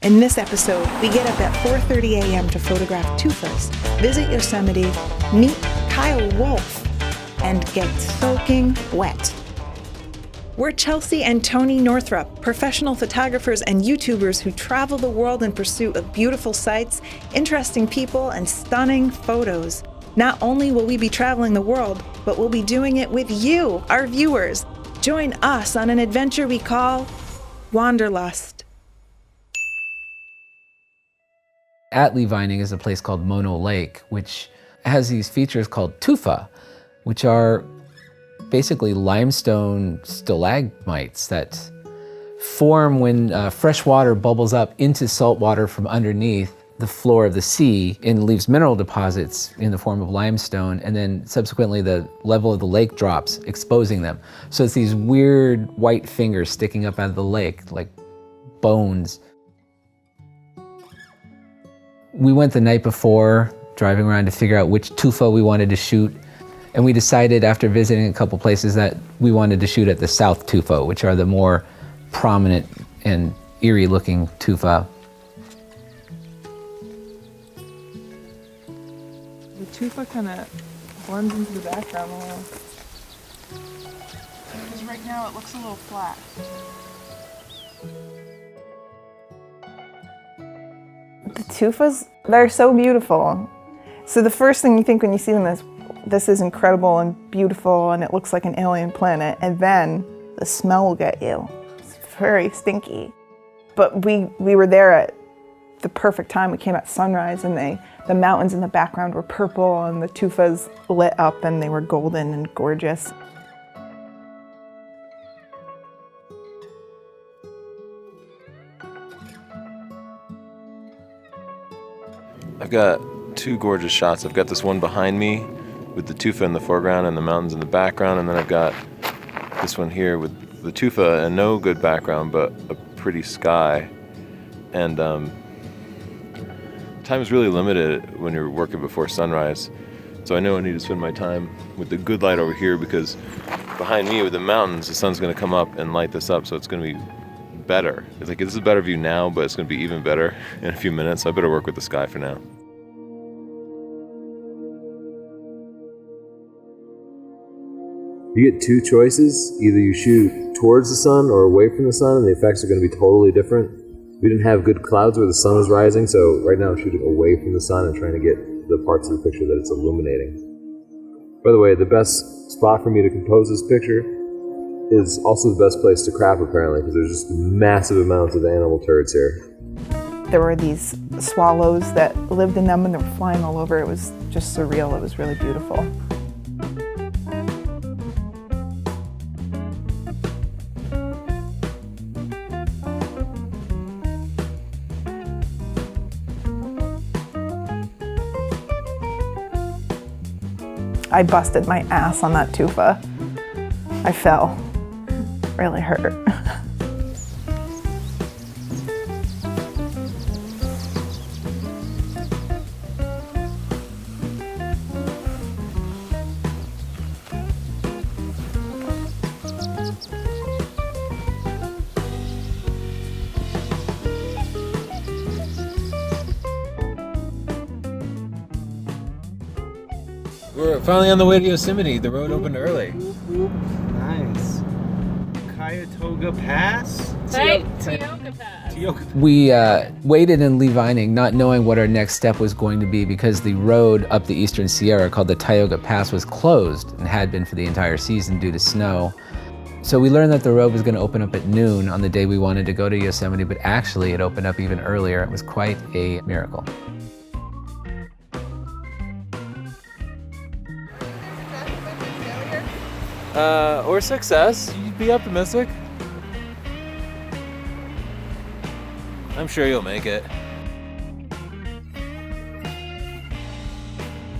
In this episode, we get up at 4:30 a.m. to photograph tufas, visit Yosemite, meet Kyle Wolfe, and get soaking wet. We're Chelsea and Tony Northrup, professional photographers and YouTubers who travel the world in pursuit of beautiful sights, interesting people, and stunning photos. Not only will we be traveling the world, but we'll be doing it with you, our viewers. Join us on an adventure we call Wanderlust. At Lee Vining is a place called Mono Lake, which has these features called tufa, which are basically limestone stalagmites that form when fresh water bubbles up into salt water from underneath the floor of the sea and leaves mineral deposits in the form of limestone, and then subsequently the level of the lake drops, exposing them. So it's these weird white fingers sticking up out of the lake, like bones. We went the night before, driving around to figure out which tufa we wanted to shoot. And we decided after visiting a couple places that we wanted to shoot at the South Tufa, which are the more prominent and eerie looking tufa. The tufa kind of blends into the background a little. Because right now it looks a little flat. The tufas, they're so beautiful. So the first thing you think when you see them is, this is incredible and beautiful and it looks like an alien planet, and then the smell will get you. It's very stinky. But we were there at the perfect time. We came at sunrise and the mountains in the background were purple and the tufas lit up and they were golden and gorgeous. I've got two gorgeous shots. I've got this one behind me with the tufa in the foreground and the mountains in the background, and then I've got this one here with the tufa and no good background but a pretty sky. And time is really limited when you're working before sunrise, so I know I need to spend my time with the good light over here, because behind me with the mountains, the sun's going to come up and light this up, so it's going to be better. It's like, this is a better view now, but it's going to be even better in a few minutes, so I better work with the sky for now. You get two choices. Either you shoot towards the sun or away from the sun, and the effects are going to be totally different. We didn't have good clouds where the sun was rising, so right now I'm shooting away from the sun and trying to get the parts of the picture that it's illuminating. By the way, the best spot for me to compose this picture is also the best place to crap, apparently, because there's just massive amounts of animal turds here. There were these swallows that lived in them and they were flying all over. It was just surreal. It was really beautiful. I busted my ass on that tufa. I fell. Really hurt. We're finally on the way to Yosemite. The road opened early. Nice. Cuyahoga Pass? Tioga Pass. We waited in Lee Vining, not knowing what our next step was going to be, because the road up the Eastern Sierra called the Tioga Pass was closed and had been for the entire season due to snow. So we learned that the road was going to open up at noon on the day we wanted to go to Yosemite, but actually it opened up even earlier. It was quite a miracle. Or success. You'd be optimistic. I'm sure you'll make it.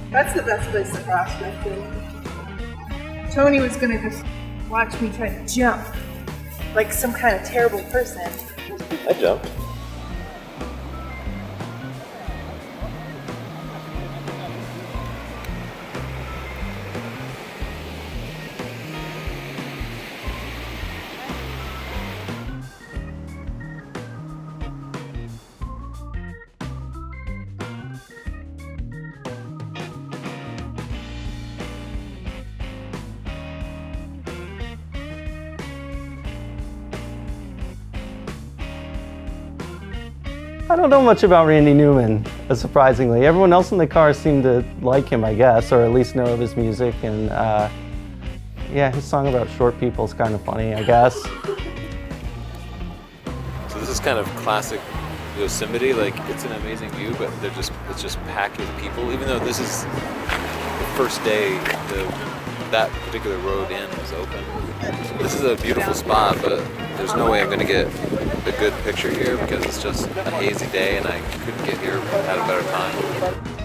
That's the best place to prospect in. Tony was gonna just watch me try to jump like some kind of terrible person. I jumped. I don't know much about Randy Newman, surprisingly. Everyone else in the car seemed to like him, I guess, or at least know of his music. And yeah, his song about short people is kind of funny, I guess. So this is kind of classic Yosemite. Like, it's an amazing view, but it's just packed with people. Even though this is the first day that particular road in was open. This is a beautiful spot, but there's no way I'm going to get a good picture here because it's just a hazy day and I couldn't get here at a better time.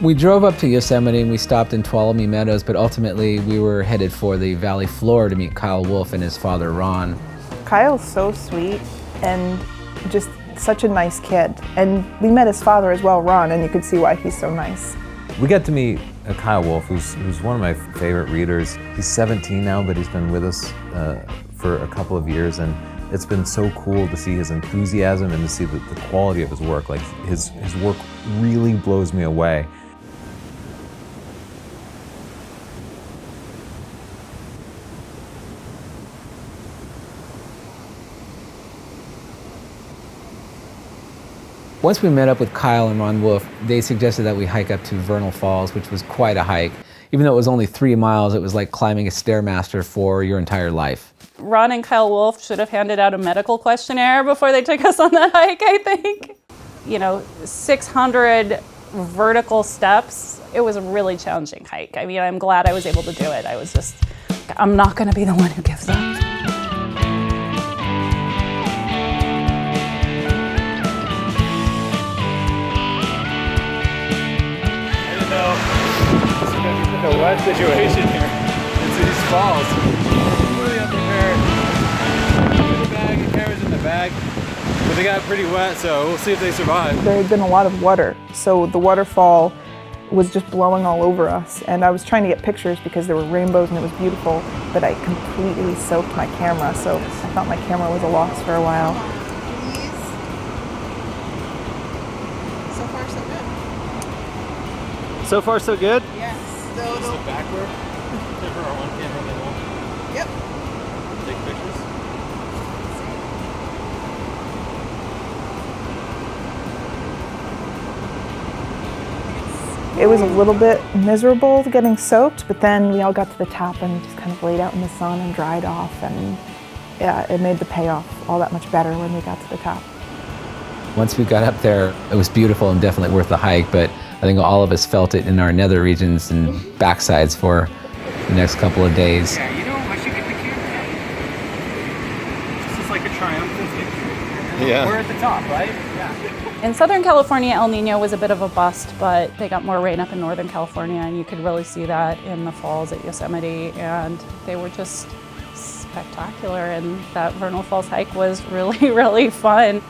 We drove up to Yosemite and we stopped in Tuolumne Meadows, but ultimately we were headed for the valley floor to meet Kyle Wolfe and his father, Ron. Kyle's so sweet and just such a nice kid. And we met his father as well, Ron, and you could see why he's so nice. We got to meet Kyle Wolfe, who's one of my favorite readers. He's 17 now, but he's been with us for a couple of years, and it's been so cool to see his enthusiasm and to see the quality of his work. Like, his work really blows me away. Once we met up with Kyle and Ron Wolfe, they suggested that we hike up to Vernal Falls, which was quite a hike. Even though it was only 3 miles, it was like climbing a Stairmaster for your entire life. Ron and Kyle Wolfe should have handed out a medical questionnaire before they took us on that hike, I think. You know, 600 vertical steps. It was a really challenging hike. I mean, I'm glad I was able to do it. I'm not going to be the one who gives up. A wet situation here. It's these falls. Really unprepared. The bag, the camera's in the bag, but they got pretty wet, so we'll see if they survive. There had been a lot of water, so the waterfall was just blowing all over us. And I was trying to get pictures because there were rainbows and it was beautiful, but I completely soaked my camera, so I thought my camera was a loss for a while. So far, so good? Yes. Is this the backward? Except for our one camera that won't Yep. take pictures? It was a little bit miserable getting soaked, but then we all got to the top and just kind of laid out in the sun and dried off, and yeah, it made the payoff all that much better when we got to the top. Once we got up there, it was beautiful and definitely worth the hike, but I think all of us felt it in our nether regions and backsides for the next couple of days. Yeah, you know, I should get the camera out. This is like a triumphant victory. Yeah. We're at the top, right? Yeah. In Southern California, El Nino was a bit of a bust, but they got more rain up in Northern California, and you could really see that in the falls at Yosemite, and they were just spectacular, and that Vernal Falls hike was really, really fun.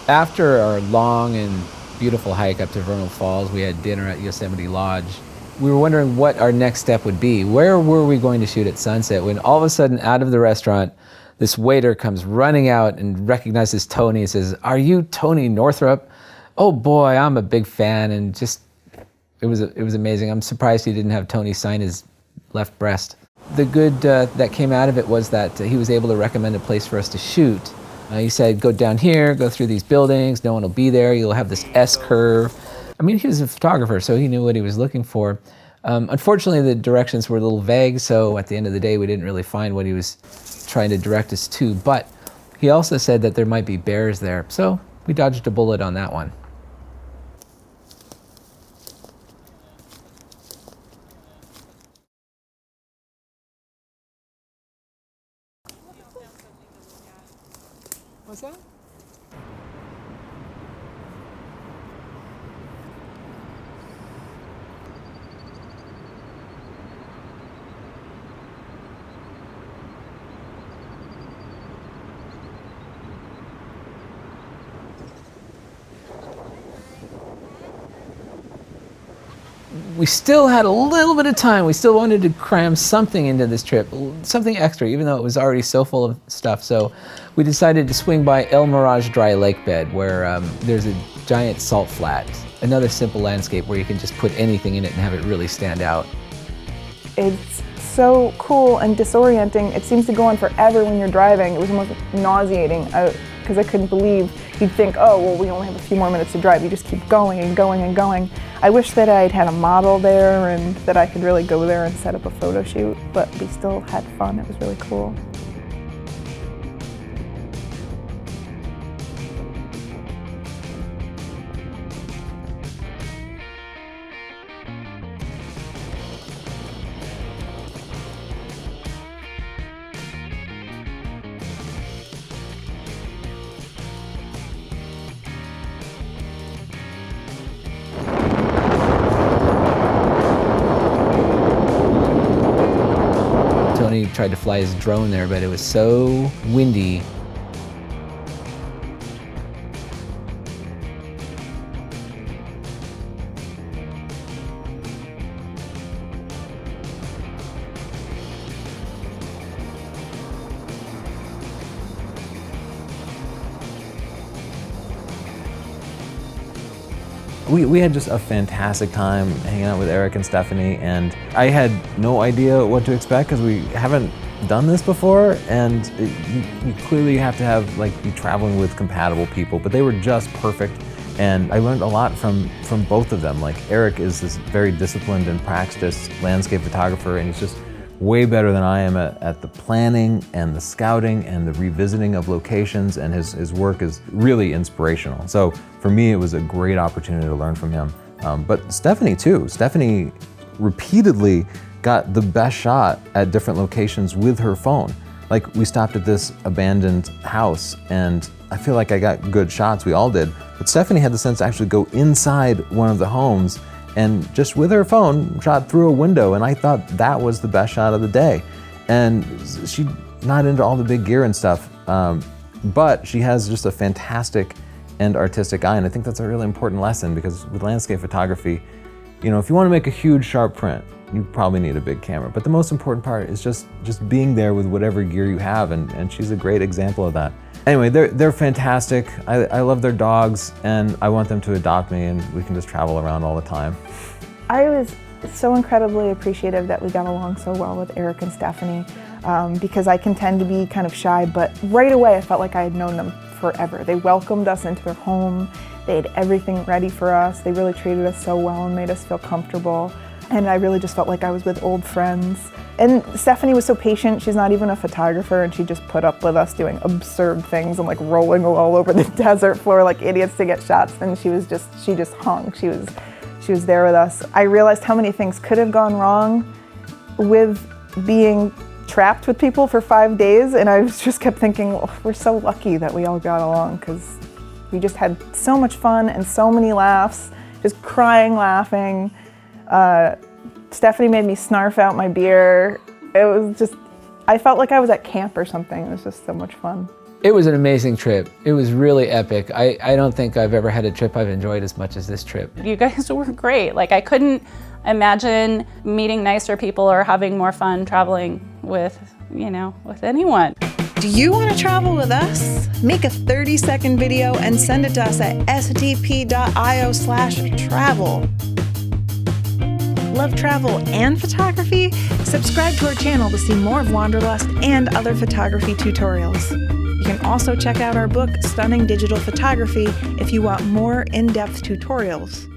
After our long and beautiful hike up to Vernal Falls, we had dinner at Yosemite Lodge. We were wondering what our next step would be. Where were we going to shoot at sunset when all of a sudden out of the restaurant, this waiter comes running out and recognizes Tony and says, "Are you Tony Northrup?" Oh boy, I'm a big fan, and just, it was amazing. I'm surprised he didn't have Tony sign his left breast. The good that came out of it was that he was able to recommend a place for us to shoot. He said, go down here, go through these buildings, no one will be there, you'll have this S-curve. I mean, he was a photographer, so he knew what he was looking for. Unfortunately, the directions were a little vague, so at the end of the day, we didn't really find what he was trying to direct us to, but he also said that there might be bears there, so we dodged a bullet on that one. What's that? we still had a little bit of time. We still wanted to cram something into this trip, something extra, even though it was already so full of stuff. So we decided to swing by El Mirage dry lake bed, where there's a giant salt flat, another simple landscape where you can just put anything in it and have it really stand out. It's so cool and disorienting. It seems to go on forever when you're driving. It was almost nauseating because I couldn't believe you'd think, oh, well, we only have a few more minutes to drive. You just keep going and going and going. I wish that I'd had a model there and that I could really go there and set up a photo shoot, but we still had fun. It was really cool. Tony tried to fly his drone there, but it was so windy. We had just a fantastic time hanging out with Eric and Stephanie, and I had no idea what to expect because we haven't done this before, and you clearly have to have, like, be traveling with compatible people, but they were just perfect, and I learned a lot from both of them. Like, Eric is this very disciplined and practiced landscape photographer, and he's just way better than I am at the planning and the scouting and the revisiting of locations, and his work is really inspirational. So for me, it was a great opportunity to learn from him. But Stephanie too. Stephanie repeatedly got the best shot at different locations with her phone. Like, we stopped at this abandoned house, and I feel like I got good shots, we all did, but Stephanie had the sense to actually go inside one of the homes and just with her phone, shot through a window, and I thought that was the best shot of the day. And she's not into all the big gear and stuff, but she has just a fantastic and artistic eye, and I think that's a really important lesson, because with landscape photography, you know, if you want to make a huge sharp print, you probably need a big camera. But the most important part is just being there with whatever gear you have, and she's a great example of that. Anyway, they're fantastic. I love their dogs, and I want them to adopt me, and we can just travel around all the time. I was so incredibly appreciative that we got along so well with Eric and Stephanie, because I can tend to be kind of shy, but right away I felt like I had known them forever. They welcomed us into their home. They had everything ready for us. They really treated us so well and made us feel comfortable. And I really just felt like I was with old friends. And Stephanie was so patient. She's not even a photographer, and she just put up with us doing absurd things and like rolling all over the desert floor like idiots to get shots. And she just hung. She was there with us. I realized how many things could have gone wrong with being trapped with people for 5 days, and I just kept thinking, well, we're so lucky that we all got along, because we just had so much fun and so many laughs, just crying, laughing. Stephanie made me snarf out my beer. It was just, I felt like I was at camp or something. It was just so much fun. It was an amazing trip. It was really epic. I don't think I've ever had a trip I've enjoyed as much as this trip. You guys were great. Like, I couldn't imagine meeting nicer people or having more fun traveling with, you know, with anyone. Do you want to travel with us? Make a 30-second video and send it to us at stp.io/travel. Love travel and photography? Subscribe to our channel to see more of Wanderlust and other photography tutorials. You can also check out our book, Stunning Digital Photography, if you want more in-depth tutorials.